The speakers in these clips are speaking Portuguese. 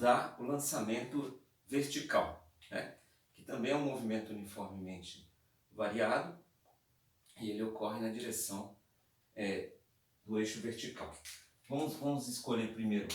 estudar o lançamento vertical, né? Que também é um movimento uniformemente variado e ele ocorre na direção do eixo vertical. Vamos escolher primeiro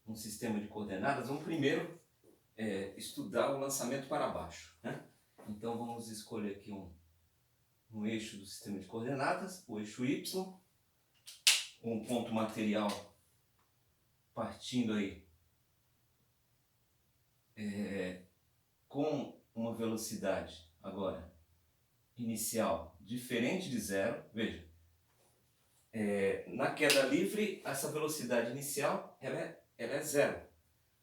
um sistema de coordenadas. Vamos primeiro estudar o lançamento para baixo, né? Então vamos escolher aqui um eixo do sistema de coordenadas, o eixo Y, um ponto material partindo aí com uma velocidade agora inicial diferente de zero. Veja, na queda livre essa velocidade inicial ela é zero.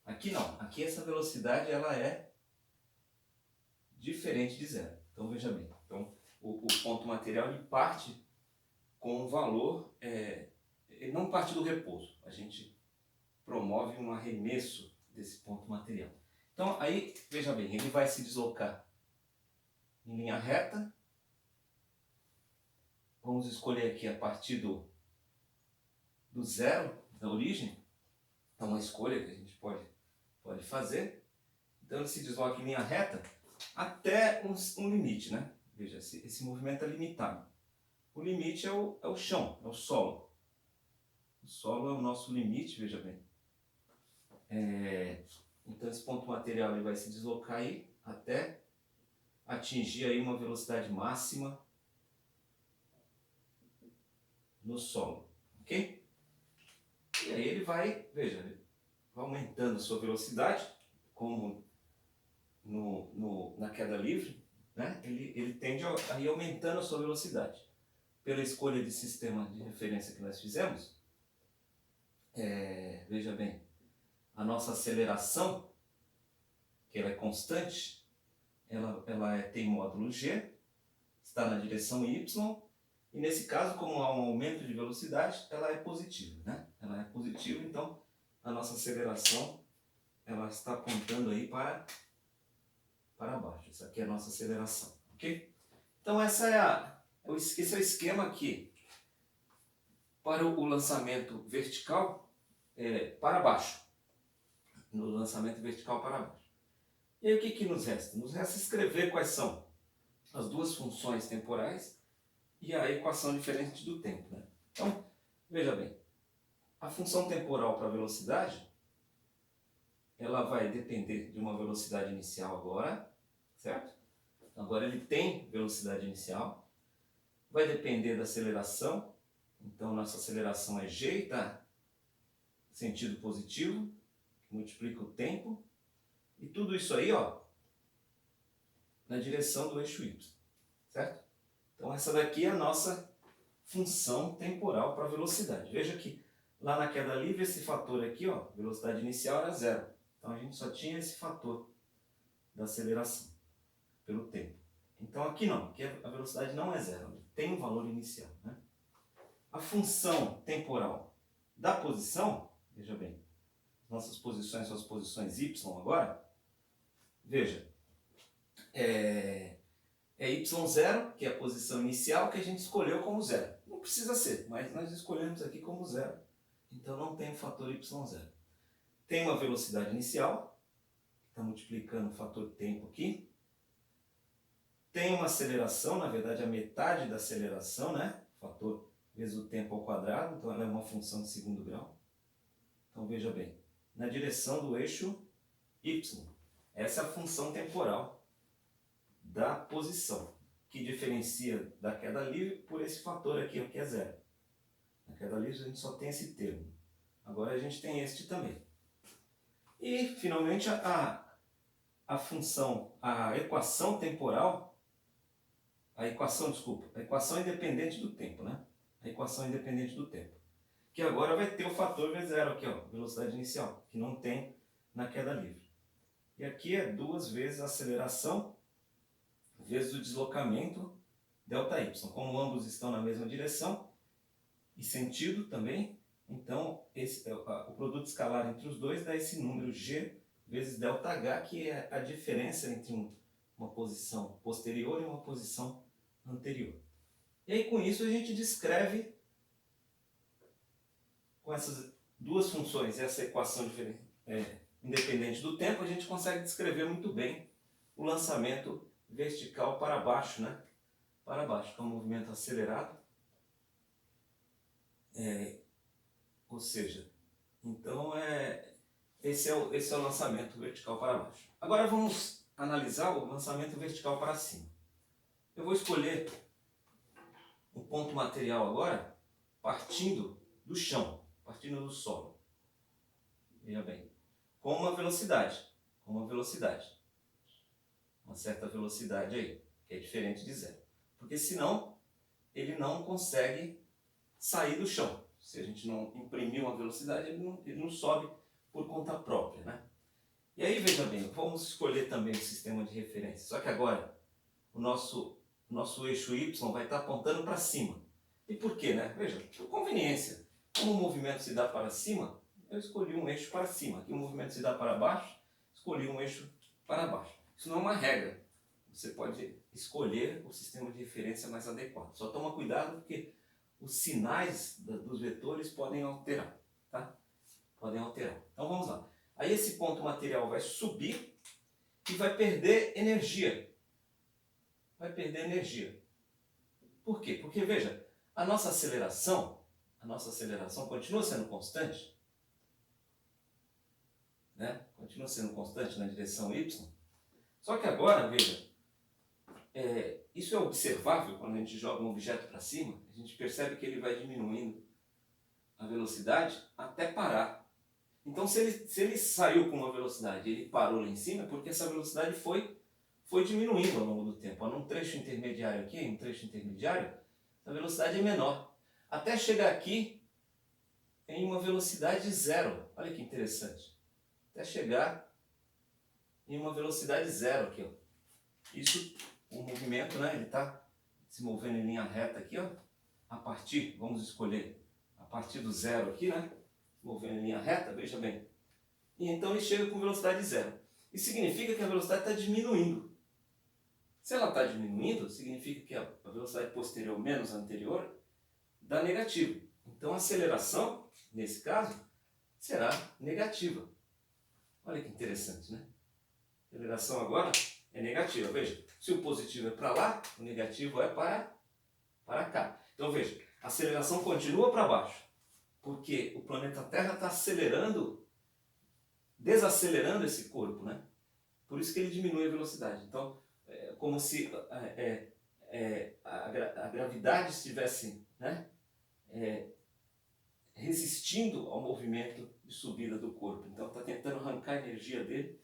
Aqui não, aqui essa velocidade ela é diferente de zero. Então veja bem, então, o ponto material ele parte com um valor, ele não parte do repouso, a gente promove um arremesso desse ponto material. Então aí, veja bem, ele vai se deslocar em linha reta. Vamos escolher aqui a partir do zero, da origem. É uma escolha que a gente pode fazer. Então ele se desloca em linha reta até um limite, né? Veja, esse movimento é limitado. O limite é o chão, é o solo. O solo é o nosso limite, veja bem. Então esse ponto material ele vai se deslocar aí até atingir aí uma velocidade máxima no solo, ok? E aí ele vai, veja, ele vai aumentando a sua velocidade, como na queda livre, né? Ele tende a ir aumentando a sua velocidade. Pela escolha de sistema de referência que nós fizemos, veja bem, a nossa aceleração, que ela é constante, ela tem módulo G, está na direção Y, e nesse caso, como há um aumento de velocidade, ela é positiva, né? Ela é positiva, então a nossa aceleração ela está apontando aí para baixo. Essa aqui é a nossa aceleração, ok? Então esse é o esquema aqui para o lançamento vertical para baixo. No lançamento vertical para baixo. E aí o que nos resta? Nos resta escrever quais são as duas funções temporais e a equação diferente do tempo, né? Então, veja bem, a função temporal para a velocidade, ela vai depender de uma velocidade inicial agora, certo? Agora ele tem velocidade inicial, vai depender da aceleração, então nossa aceleração é g, tá? Sentido positivo, multiplica o tempo, e tudo isso aí, ó, na direção do eixo Y, certo? Então essa daqui é a nossa função temporal para a velocidade. Veja que lá na queda livre esse fator aqui, ó, velocidade inicial era zero. Então a gente só tinha esse fator da aceleração pelo tempo. Então aqui não, aqui a velocidade não é zero, tem um valor inicial, né? A função temporal da posição, veja bem, nossas posições são as posições Y agora. Veja, é y0, que é a posição inicial que a gente escolheu como zero. Não precisa ser, mas nós escolhemos aqui como zero. Então não tem o fator y0. Tem uma velocidade inicial, está multiplicando o fator tempo aqui. Tem uma aceleração, na verdade a metade da aceleração, né? Fator vezes o tempo ao quadrado, então ela é uma função de segundo grau. Então veja bem, na direção do eixo y. Essa é a função temporal da posição, que diferencia da queda livre por esse fator aqui, que é zero. Na queda livre a gente só tem esse termo. Agora a gente tem este também. E, finalmente, a função, a equação temporal, a equação independente do tempo, né? A equação independente do tempo. Que agora vai ter o fator V0 aqui, ó, velocidade inicial, que não tem na queda livre. E aqui é 2 vezes a aceleração vezes o deslocamento ΔY. Como ambos estão na mesma direção e sentido também, então o produto escalar entre os dois dá esse número G vezes ΔH, que é a diferença entre uma posição posterior e uma posição anterior. E aí com isso a gente descreve com essas duas funções, essa equação independente independente do tempo, a gente consegue descrever muito bem o lançamento vertical para baixo, né? Para baixo, que é um movimento acelerado. Ou seja, então esse é o lançamento vertical para baixo. Agora vamos analisar o lançamento vertical para cima. Eu vou escolher o ponto material agora partindo do chão, partindo do solo. Veja bem, com uma velocidade, uma certa velocidade aí, que é diferente de zero. Porque senão ele não consegue sair do chão. Se a gente não imprimir uma velocidade, ele não sobe por conta própria, né? E aí, veja bem, vamos escolher também o sistema de referência. Só que agora o nosso eixo Y vai estar apontando para cima. E por quê, né? Veja, por conveniência. Como o movimento se dá para cima, eu escolhi um eixo para cima. Aqui o movimento se dá para baixo, escolhi um eixo para baixo. Isso não é uma regra. Você pode escolher o sistema de referência mais adequado. Só toma cuidado porque os sinais dos vetores podem alterar, tá? Podem alterar. Então vamos lá. Aí esse ponto material vai subir e vai perder energia. Vai perder energia. Por quê? Porque, veja, a nossa aceleração continua sendo constante, né? Continua sendo constante na direção Y. Só que agora, veja, isso é observável quando a gente joga um objeto para cima, a gente percebe que ele vai diminuindo a velocidade até parar. Então, se ele saiu com uma velocidade e ele parou lá em cima, é porque essa velocidade foi diminuindo ao longo do tempo. Num trecho intermediário aqui, a velocidade é menor. Até chegar aqui em uma velocidade zero. Olha que interessante. Até chegar em uma velocidade zero aqui, ó. Isso, o movimento, né, ele está se movendo em linha reta aqui, ó. Vamos escolher a partir do zero aqui, né? Movendo em linha reta, veja bem. E então ele chega com velocidade zero. Isso significa que a velocidade está diminuindo. Se ela está diminuindo, significa que a velocidade posterior menos a anterior dá negativo. Então a aceleração, nesse caso, será negativa. Olha que interessante, né? A aceleração agora é negativa. Veja, se o positivo é para lá, o negativo é para cá. Então veja, a aceleração continua para baixo, porque o planeta Terra está desacelerando esse corpo, né? Por isso que ele diminui a velocidade. Então, é como se a gravidade estivesse, né, resistindo ao movimento de subida do corpo. Então, está tentando arrancar a energia dele,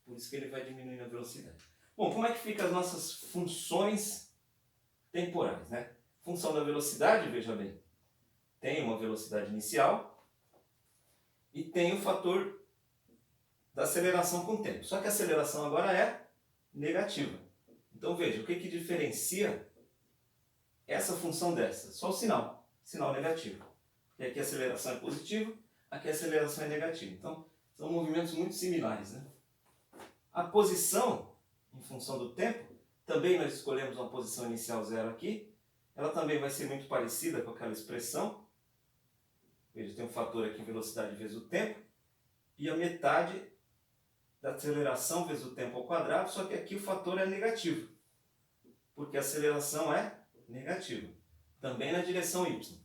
por isso que ele vai diminuindo a velocidade. Bom, como é que ficam as nossas funções temporais, né? Função da velocidade, veja bem, tem uma velocidade inicial e tem o fator da aceleração com o tempo. Só que a aceleração agora é negativa. Então veja, o que diferencia essa função dessa? Só o sinal negativo. Porque aqui a aceleração é positiva, aqui a aceleração é negativa. Então são movimentos muito similares, né? A posição, em função do tempo, também nós escolhemos uma posição inicial zero aqui. Ela também vai ser muito parecida com aquela expressão. Veja, tem um fator aqui, velocidade vezes o tempo, e a metade da aceleração vezes o tempo ao quadrado, só que aqui o fator é negativo, porque a aceleração é negativa, também na direção Y.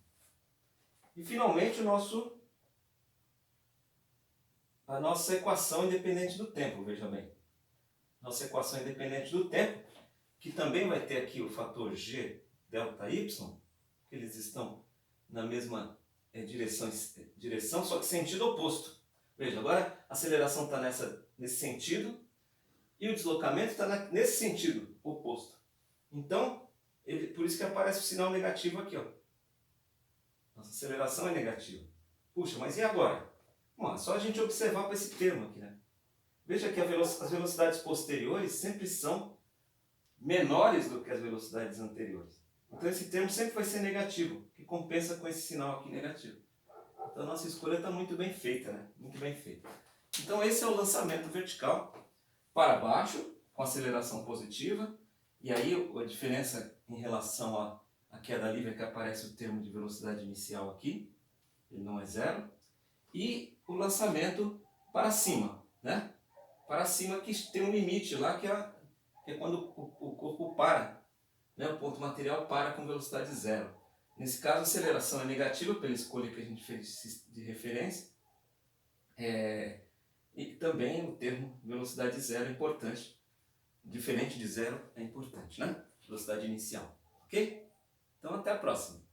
E finalmente a nossa equação independente do tempo, veja bem. Nossa equação independente do tempo, que também vai ter aqui o fator G delta Y, que eles estão na mesma direção, só que sentido oposto. Veja, agora a aceleração está nesse sentido e o deslocamento está nesse sentido oposto. Então, por isso que aparece o sinal negativo aqui, ó. Nossa aceleração é negativa. Puxa, mas e agora? Bom, é só a gente observar com esse termo aqui, né? Veja que as velocidades posteriores sempre são menores do que as velocidades anteriores. Então esse termo sempre vai ser negativo, que compensa com esse sinal aqui negativo. Então a nossa escolha está muito bem feita, né? Muito bem feita. Então esse é o lançamento vertical para baixo, com aceleração positiva. E aí a diferença em relação à queda livre é que aparece o termo de velocidade inicial aqui. Ele não é zero. E o lançamento para cima. né? Para cima, que tem um limite lá, que é quando o corpo para, né? O ponto material para com velocidade zero. Nesse caso, a aceleração é negativa pela escolha que a gente fez de referência. E também o termo velocidade zero é importante. Diferente de zero é importante, né? Velocidade inicial. Ok? Então até a próxima.